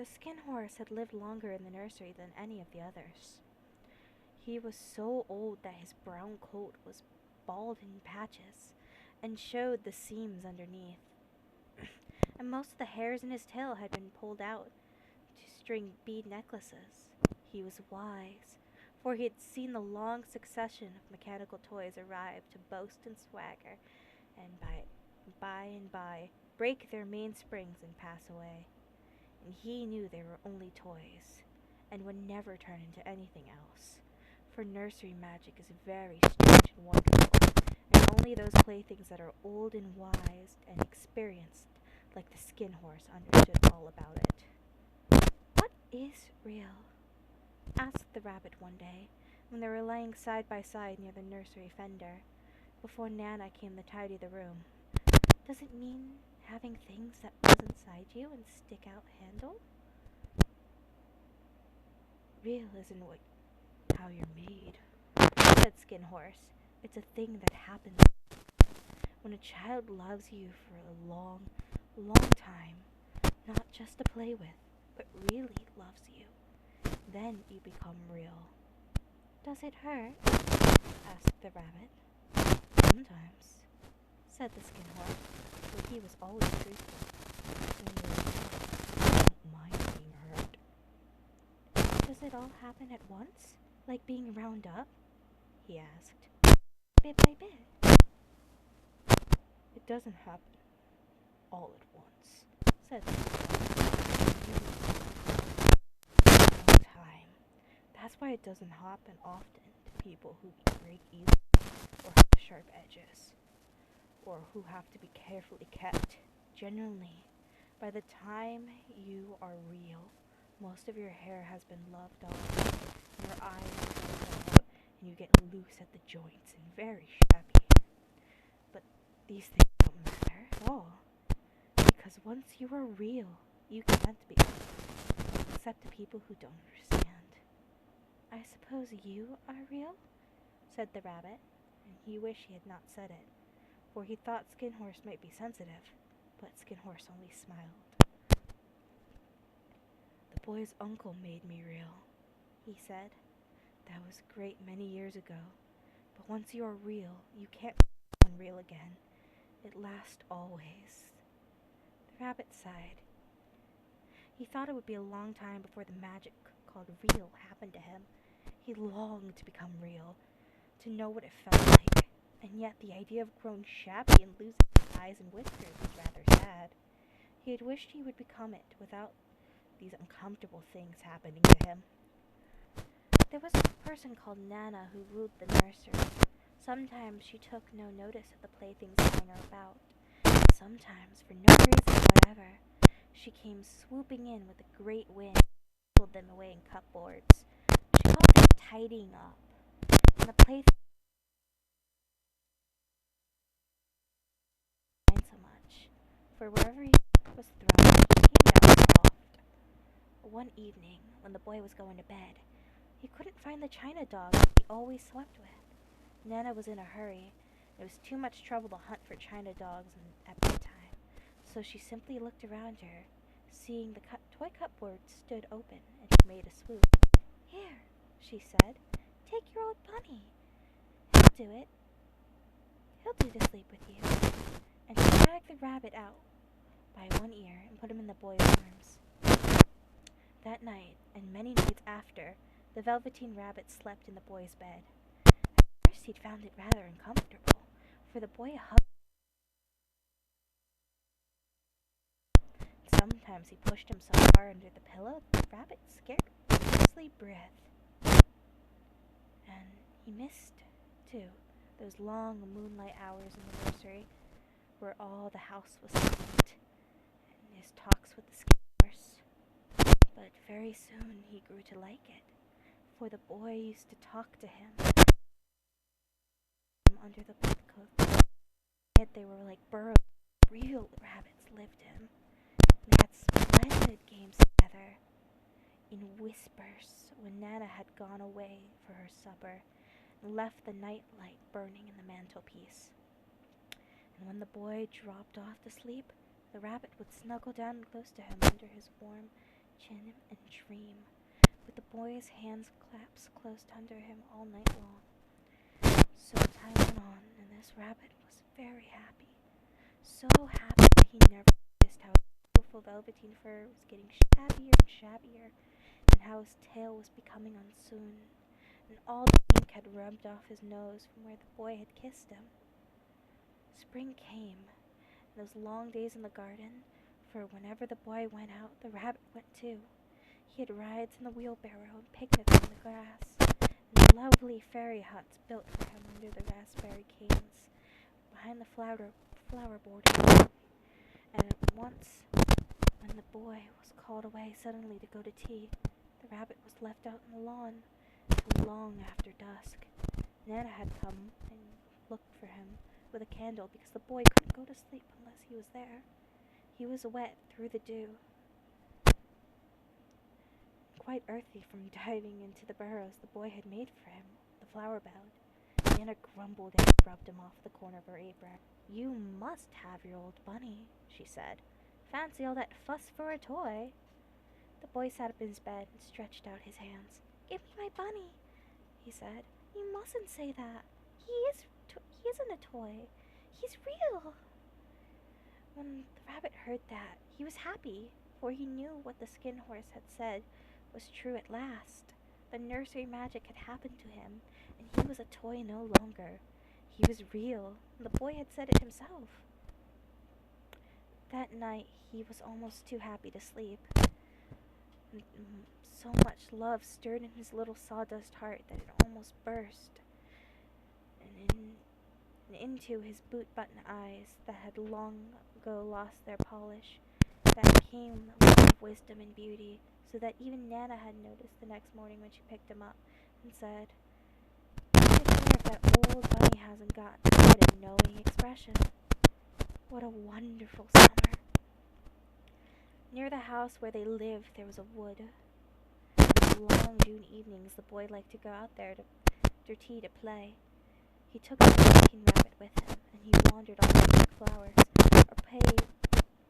The skin horse had lived longer in the nursery than any of the others. He was so old that his brown coat was bald in patches and showed the seams underneath, and most of the hairs in his tail had been pulled out to string bead necklaces. He was wise, for he had seen the long succession of mechanical toys arrive to boast and swagger, and by break their mainsprings and pass away. And he knew they were only toys, and would never turn into anything else, for nursery magic is very strange and wonderful, and only those playthings that are old and wise and experienced, like the skin horse, understood all about it. "What is real?" asked the rabbit one day, when they were lying side by side near the nursery fender, before Nana came to tidy the room. "Does it mean having things that buzz inside you and stick out handle?" "Real isn't how you're made," said Skin Horse. "It's a thing that happens when a child loves you for a long, long time, not just to play with, but really loves you. Then you become real." "Does it hurt?" asked the rabbit. "Sometimes," said the Skin Horse, for he was always truthful. "I don't mind being hurt." "Does it all happen at once, like being wound up?" he asked. "Bit by bit?" "It doesn't happen all at once," said the Skin Horse. "It takes time. That's why it doesn't happen often to people who break easily, or have sharp edges, or who have to be carefully kept. Generally, by the time you are real, most of your hair has been loved off, your eyes are rolled out, and you get loose at the joints and very shabby. But these things don't matter at all, because once you are real, you can't be real, except to people who don't understand." "I suppose you are real?" said the rabbit, and he wished he had not said it, for he thought Skin Horse might be sensitive, but Skin Horse only smiled. "The boy's uncle made me real," he said. "That was great many years ago, but once you are real, you can't be unreal again. It lasts always." The rabbit sighed. He thought it would be a long time before the magic called real happened to him. He longed to become real, to know what it felt like, and yet the idea of growing shabby and losing his eyes and whiskers was rather sad. He had wished he would become it without these uncomfortable things happening to him. There was a person called Nana who ruled the nursery. Sometimes she took no notice of the playthings lying about. Sometimes, for no reason whatever, she came swooping in with a great wind and pulled them away in cupboards. She called it tidying up, and the playthings didn't mind so much, for wherever he was thrown, he came down soft. One evening, when the boy was going to bed, he couldn't find the china dog that he always slept with. Nana was in a hurry. It was too much trouble to hunt for china dogs at bedtime, so she simply looked around her, seeing the toy cupboard stood open, and she made a swoop. "Here," she said, "take your old bunny. He'll do it. He'll do to sleep with you." And she dragged the rabbit out by one ear and put him in the boy's arms. That night, and many nights after, the Velveteen rabbit slept in the boy's bed. At first he'd found it rather uncomfortable, for the boy hugged him. Sometimes he pushed him so far under the pillow that the rabbit scarcely breathed. And he missed, too, those long moonlight hours in the nursery, where all the house was silent, and his talks with the Skin Horse. But very soon he grew to like it, for the boy used to talk to him under the bedclothes. Yet they were like burrows real rabbits lived in. They had splendid games together. In whispers, when Nana had gone away for her supper and left the night light burning in the mantelpiece. And when the boy dropped off to sleep, the rabbit would snuggle down close to him under his warm, chin and dream, with the boy's hands clasped close under him all night long. So time went on, and this rabbit was very happy. So happy that he never noticed how his beautiful velveteen fur was getting shabbier and shabbier, and how his tail was becoming unsewn, and all the ink had rubbed off his nose from where the boy had kissed him. Spring came, and those long days in the garden, for whenever the boy went out, the rabbit went too. He had rides in the wheelbarrow and picnics on the grass, and lovely fairy huts built for him under the raspberry canes, behind the flower borders. And once, when the boy was called away suddenly to go to tea, the rabbit was left out on the lawn till long after dusk. Nana had come and looked for him with a candle because the boy couldn't go to sleep unless he was there. He was wet through the dew, quite earthy from diving into the burrows the boy had made for him, the flower bed. Nana grumbled and rubbed him off the corner of her apron. "You must have your old bunny," she said. "Fancy all that fuss for a toy." The boy sat up in his bed and stretched out his hands. "Give me my bunny," he said. "You mustn't say that. He isn't a toy. He's real." When the rabbit heard that, he was happy, for he knew what the skin horse had said was true at last. The nursery magic had happened to him, and he was a toy no longer. He was real, and the boy had said it himself. That night he was almost too happy to sleep. So much love stirred in his little sawdust heart that it almost burst, and into his boot-button eyes that had long ago lost their polish, that came a look of wisdom and beauty, so that even Nana had noticed the next morning when she picked him up and said, "I wonder if that old bunny hasn't got quite a knowing expression. What a wonderful summer." Near the house where they lived there was a wood. On long June evenings the boy liked to go out there after tea to play. He took the Velveteen rabbit with him, and he wandered all over the flowers, or played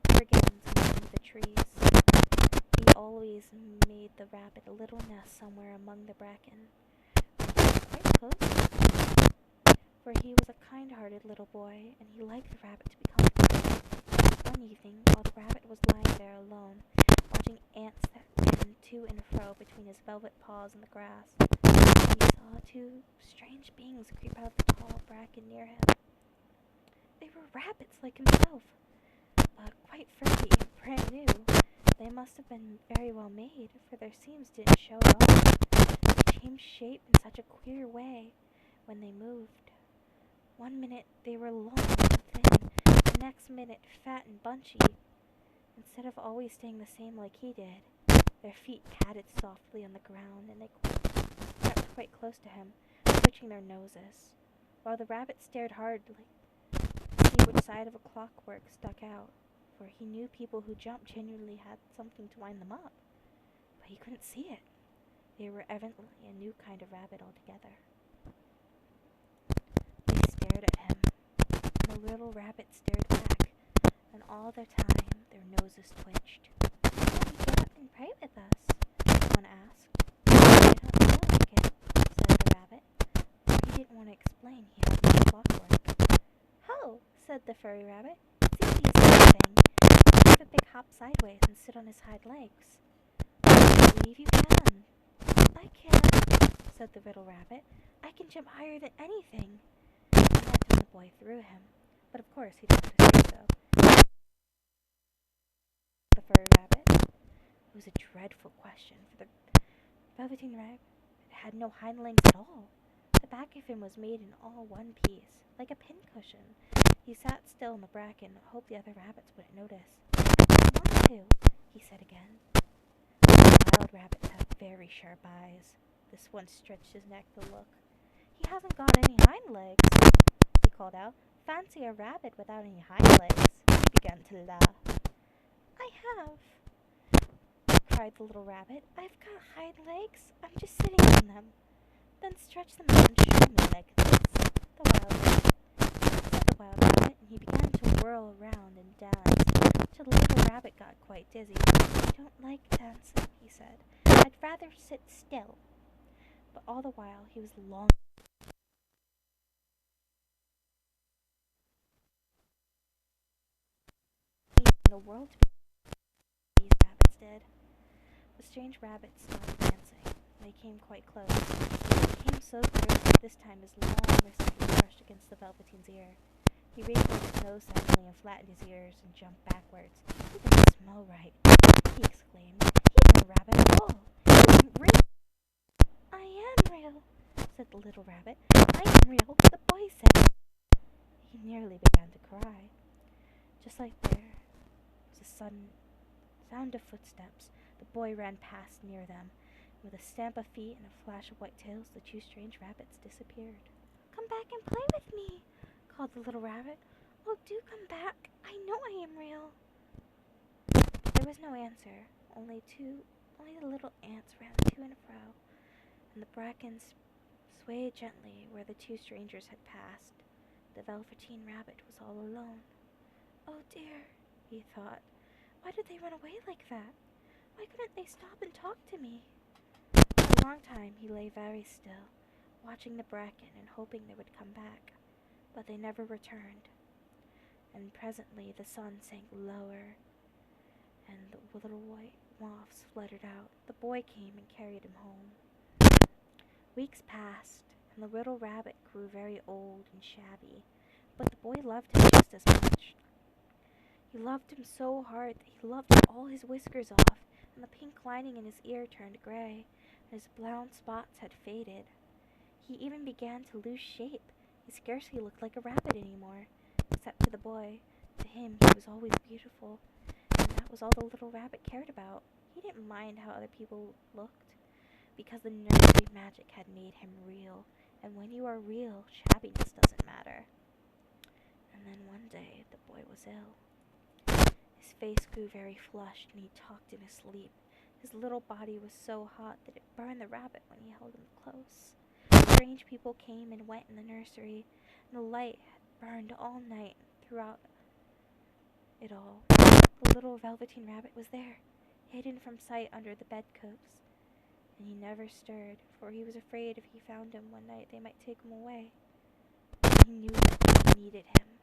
brigands among the trees. He always made the rabbit a little nest somewhere among the bracken, quite close to him, for he was a kind-hearted little boy, and he liked the rabbit to be comfortable. One evening, while the rabbit was lying there alone, watching ants that ran to and fro between his velvet paws in the grass, he saw two strange beings creep out of the tall bracken near him. They were rabbits like himself, but quite furry and brand new. They must have been very well made, for their seams didn't show at all. They changed shape in such a queer way when they moved. One minute they were long and thin, the next minute fat and bunchy. Instead of always staying the same like he did, their feet padded softly on the ground, and they crept quite close to him, twitching their noses, while the rabbit stared hardly to see which side of a clockwork stuck out, for he knew people who jumped genuinely had something to wind them up, but he couldn't see it. They were evidently a new kind of rabbit altogether. They stared at him, and the little rabbit stared back, and all the time their noses twitched. "Won't you get up and pray with us?" one asked. "I don't feel like it," said the rabbit, for he didn't want to explain he had no clockwork. "Ho!" said the furry rabbit. "It's easy as anything. Give a big hop sideways and sit on his hind legs." "I believe you can." "I can't," said the little rabbit. "I can jump higher than anything." And that when the boy threw him, but of course he didn't want to say so. The furry rabbit. It was a dreadful question, for the Velveteen rabbit had no hind legs at all. The back of him was made in all one piece, like a pincushion. He sat still in the bracken and hoped the other rabbits wouldn't notice. "I want to," he said again. Wild rabbits have very sharp eyes. This one stretched his neck to look. "He hasn't got any hind legs," he called out. "Fancy a rabbit without any hind legs." He began to laugh. "I have," cried the little rabbit. "I've got hind legs. I'm just sitting on them." "Then stretch them out and show me like this," said the wild rabbit, and he began to whirl around and dance, till the little rabbit got quite dizzy. "I don't like dancing," he said. "I'd rather sit still." But all the while he was longing in the world to be these rabbits did. The strange rabbits stopped dancing. They came quite close. They came so close that this time his long whiskers brushed against the Velveteen's ear. He raised up his nose suddenly and flattened his ears and jumped backwards. "He doesn't smell right," he exclaimed. "He's no rabbit at all. He isn't real." "I am real," said the little rabbit. "I am real," the boy said. He nearly began to cry. Just like there was a sudden sound of footsteps. The boy ran past near them. With a stamp of feet and a flash of white tails, the two strange rabbits disappeared. "Come back and play with me," called the little rabbit. "Oh, do come back. I know I am real." There was no answer. Only the little ants ran to and fro, and the brackens swayed gently where the two strangers had passed. The Velveteen rabbit was all alone. "Oh dear," he thought. "Why did they run away like that? Why couldn't they stop and talk to me?" For a long time he lay very still, watching the bracken and hoping they would come back. But they never returned. And presently the sun sank lower, and the little white moths fluttered out. The boy came and carried him home. Weeks passed, and the little rabbit grew very old and shabby, but the boy loved him just as much. He loved him so hard that he loved all his whiskers off, and the pink lining in his ear turned gray, and his brown spots had faded. He even began to lose shape. He scarcely looked like a rabbit anymore, except to the boy. To him he was always beautiful, and that was all the little rabbit cared about. He didn't mind how other people looked, because the nursery magic had made him real, and when you are real, shabbiness doesn't matter. And then one day the boy was ill. His face grew very flushed, and he talked in his sleep. His little body was so hot that it burned the rabbit when he held him close. Strange people came and went in the nursery, and the light had burned all night throughout it all. The little Velveteen rabbit was there, hidden from sight under the bedclothes, and he never stirred, for he was afraid if he found him one night they might take him away. He knew that he needed him.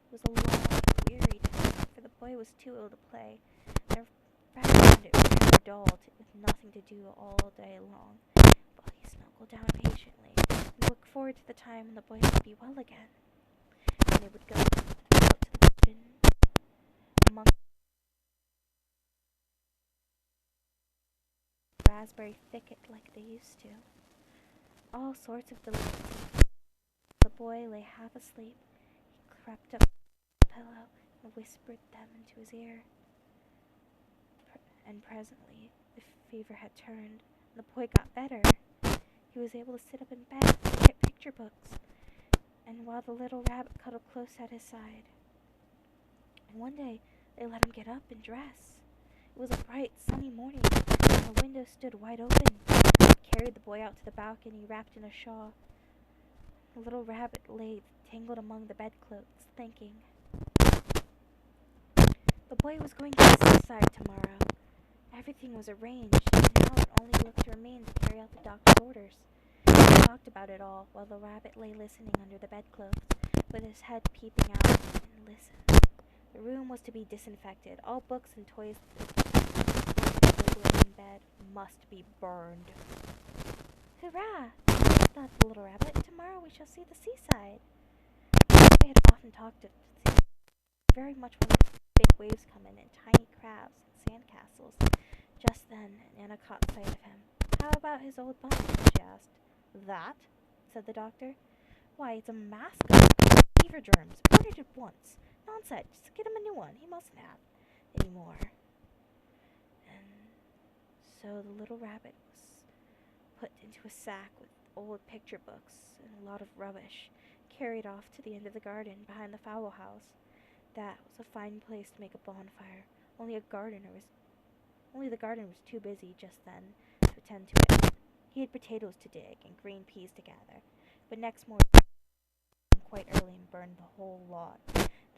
It was a long, weary time, for the boy was too ill to play. The rabbit found it rather dull with nothing to do all day long. But he snuggled down patiently and looked forward to the time when the boy would be well again, and they would go out to the garden among the raspberry thicket like they used to. All sorts of delicious. The boy lay half asleep. He crept up to the pillow and whispered them into his ear. And presently the fever had turned, and the boy got better. He was able to sit up in bed and look at picture books, and while the little rabbit cuddled close at his side. And one day they let him get up and dress. It was a bright, sunny morning, and the window stood wide open. They carried the boy out to the balcony, wrapped in a shawl. The little rabbit lay tangled among the bedclothes, thinking. The boy was going to the seaside tomorrow. Everything was arranged, and now it only looked to remain to carry out the doctor's orders. He talked about it all while the rabbit lay listening under the bedclothes, with his head peeping out, and listened. The room was to be disinfected. All books and toys in bed must be burned. "Hurrah!" thought the little rabbit. "Tomorrow we shall see the seaside." The boy had often talked of the sea. Very much wanted to see big waves come in, and tiny crabs and sand castles. Just then Nana caught sight of him. "How about his old bunny?" she asked. "That?" said the doctor. "Why, it's a mask of fever germs. Burn it at once. Nonsense. Just get him a new one. He mustn't have any more." And so the little rabbit was put into a sack with old picture books and a lot of rubbish, carried off to the end of the garden behind the fowl house. That was a fine place to make a bonfire. Only the garden was too busy just then to attend to it. He had potatoes to dig and green peas to gather, but next morning he came quite early and burned the whole lot.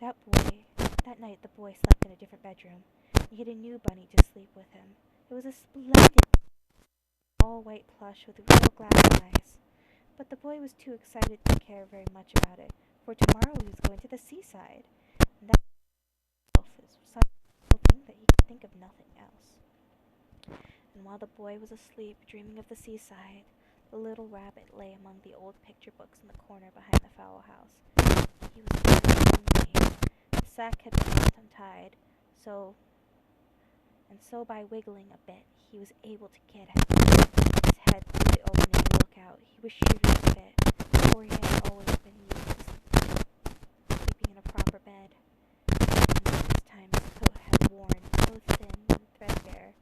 That night the boy slept in a different bedroom. He had a new bunny to sleep with him. It was a splendid all-white plush with real glass eyes. But the boy was too excited to care very much about it, for tomorrow he was going to the seaside, and that itself was such a wonderful thing that he could think of nothing else. And while the boy was asleep, dreaming of the seaside, the little rabbit lay among the old picture books in the corner behind the fowl house. He was very hungry. The sack had been left untied, so by wiggling a bit, he was able to get it. His head through the opening to look out. He was shooting a bit, for he had always been used to sleeping in a proper bed. And this time his coat had worn so thin and threadbare.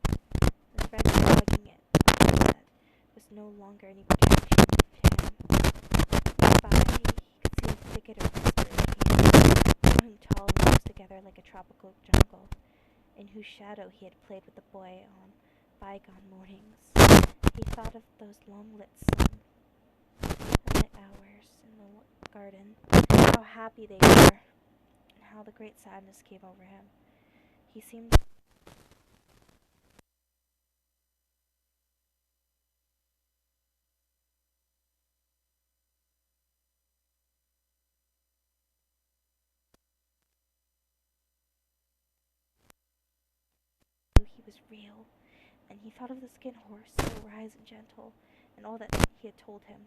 The thread plugging it that was no longer any protection to him. Nearby, he could see a thicket of raspberry trees, growing tall and close together like a tropical jungle, in whose shadow he had played with the boy on bygone mornings. He thought of those long-lit sunlit hours in the garden, how happy they were, and how the great sadness came over him. He seemed he was real, and he thought of the skin horse, so wise and gentle, and all that he had told him.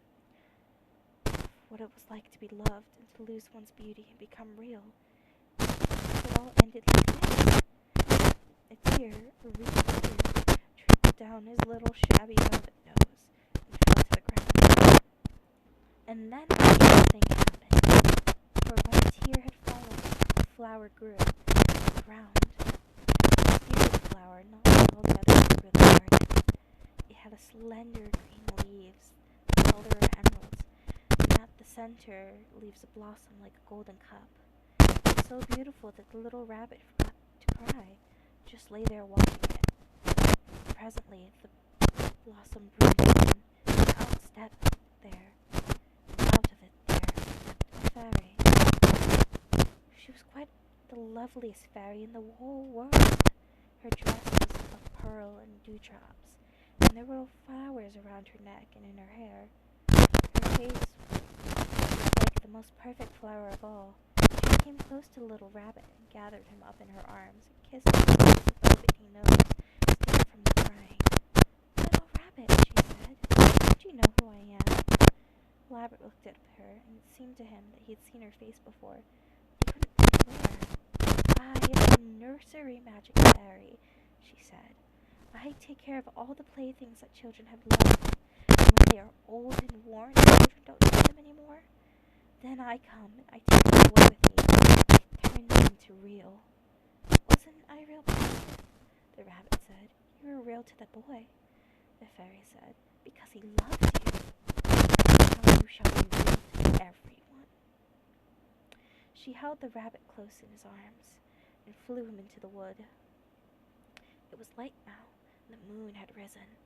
What it was like to be loved and to lose one's beauty and become real. It all ended like this. A tear, a real tear, trickled down his little shabby velvet nose and fell to the ground. And then a strange thing happened, for when a tear had fallen, a flower grew from the ground. A beautiful flower, not like all the others that grew in the garden. It had a slender green leaves, the color of emeralds, and at the center leaves a blossom like a golden cup. It was so beautiful that the little rabbit forgot to cry, just lay there watching it. Presently the blossom bloomed again, and out stepped there, and out of it there stepped a fairy. She was quite the loveliest fairy in the whole world. Her dress was of pearl and dewdrops, and there were flowers around her neck and in her hair. Her face was like the most perfect flower of all. She came close to the little rabbit and gathered him up in her arms and kissed him on his velveteen nose, still from the crying. "Little rabbit," she said, "do you know who I am?" The rabbit looked at her, and it seemed to him that he had seen her face before. He couldn't think where. "I am the nursery magic fairy," she said. "I take care of all the playthings that children have loved, and when they are old and worn and children don't need them anymore, then I come and I take them away with me. I turn them into real." "Wasn't I real, Princess?" the rabbit said. "You were real to the boy," the fairy said, "because he loved you. Now you shall be real to everyone." She held the rabbit close in his arms and flew him into the wood. It was light now, and the moon had risen.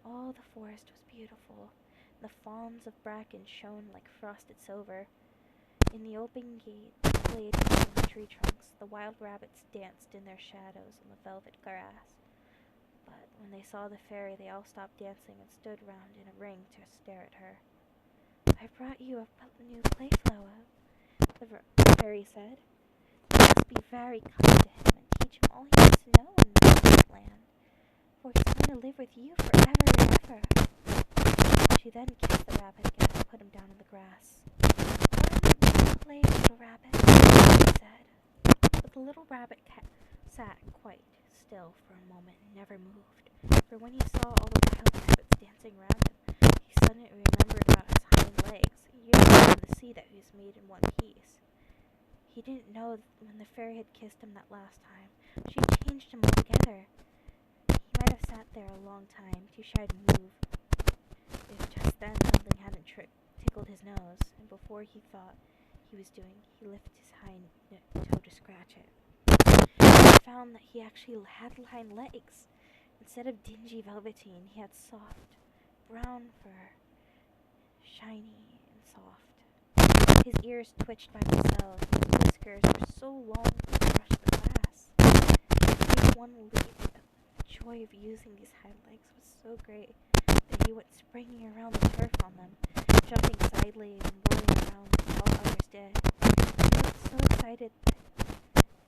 All the forest was beautiful, and the fawns of bracken shone like frosted silver. In the open gate, displayed among the tree trunks, the wild rabbits danced in their shadows on the velvet grass. But when they saw the fairy, they all stopped dancing and stood round in a ring to stare at her. "I've brought you a new playfellow," the fairy said. "You must be very kind to him and teach him all he needs to know in this land, for he's going to live with you forever and ever." She then kissed the rabbit again and put him down in the grass. "Come, play, little rabbit," she said. But the little rabbit sat quite still for a moment and never moved, for when he saw all the wild rabbits dancing round him, he suddenly remembered about his hind legs. He yearned to see that he was made in one piece. He didn't know that when the fairy had kissed him that last time, she had changed him altogether. He might have sat there a long time, too shy to move, if just then something hadn't tickled his nose, and before he thought he was doing, he lifted his hind toe to scratch it. He found that he actually had hind legs. Instead of dingy velveteen, he had soft, brown fur, shiny and soft. His ears twitched by themselves, and his whiskers were so long they brushed the grass. Each one leaf joy of using these hind legs was so great that he went springing around the turf on them, jumping sideways and whirling around as all others did. He was so excited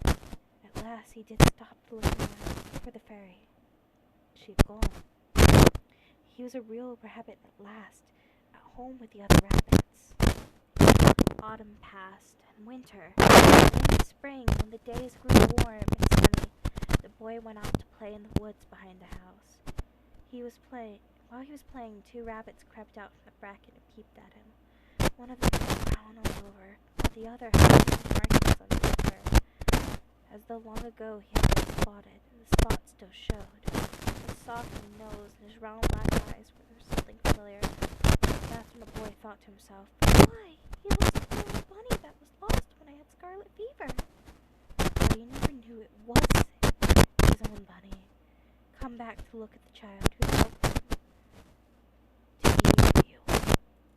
that at last he did stop looking around for the fairy. She had gone. He was a real rabbit at last, at home with the other rabbits. Autumn passed, and winter, and in spring, when the days grew warm and sunny, the boy went out to play in the woods behind the house. While he was playing, two rabbits crept out from the bracken and peeped at him. One of them was brown all over, while the other had little markings on his fur, as though long ago he had been spotted, and the spots still showed. His softened nose and his round black eyes were something familiar. That's when the boy thought to himself, "Why, he looks like the little bunny that was lost when I had scarlet fever." But he never knew it was his own bunny, come back to look at the child who felt